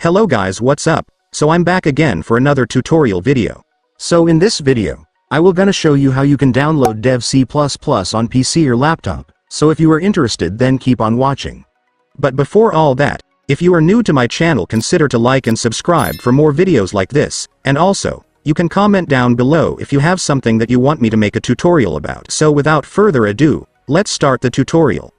Hello guys, what's up? So I'm back again for another tutorial video. So in this video, I will gonna show you how you can download Dev C++ on PC or laptop, so if you are interested then keep on watching. But before all that, if you are new to my channel consider to like and subscribe for more videos like this, and also, you can comment down below if you have something that you want me to make a tutorial about. So without further ado, let's start the tutorial.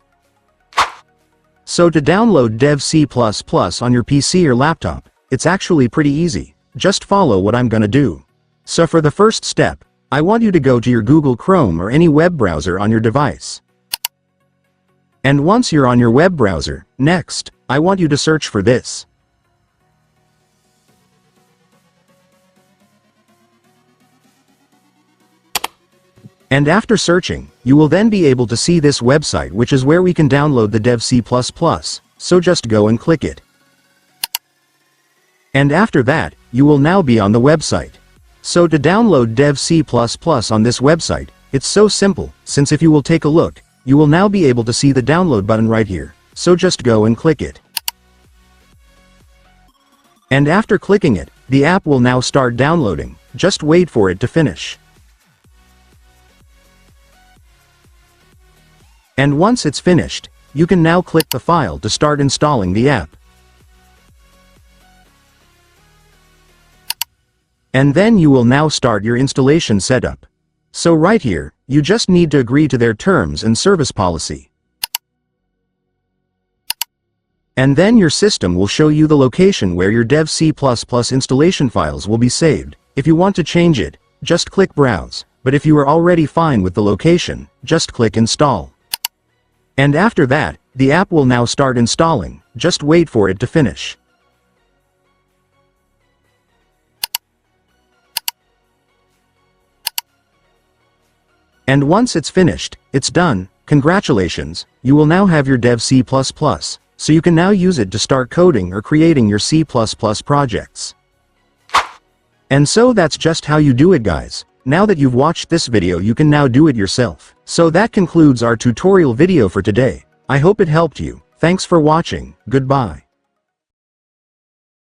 So to download Dev C++ on your PC or laptop, it's actually pretty easy. Just follow what I'm gonna do. So for the first step, I want you to go to your Google Chrome or any web browser on your device. And once you're on your web browser, next, I want you to search for this. And after searching, you will then be able to see this website, which is where we can download the Dev C++, so just go and click it. And after that, you will now be on the website. So to download Dev C++ on this website, it's so simple, since if you will take a look, you will now be able to see the download button right here, so just go and click it. And after clicking it, the app will now start downloading, just wait for it to finish. And once it's finished, you can now click the file to start installing the app. And then you will now start your installation setup. So right here, you just need to agree to their terms and service policy. And then your system will show you the location where your Dev C++ installation files will be saved. If you want to change it, just click Browse, but if you are already fine with the location, just click Install. And after that, the app will now start installing, just wait for it to finish. And once it's finished, it's done. Congratulations, you will now have your Dev C++, so you can now use it to start coding or creating your C++ projects. And so that's just how you do it, guys. Now that you've watched this video, you can now do it yourself. So that concludes our tutorial video for today. I hope it helped you. Thanks for watching. Goodbye.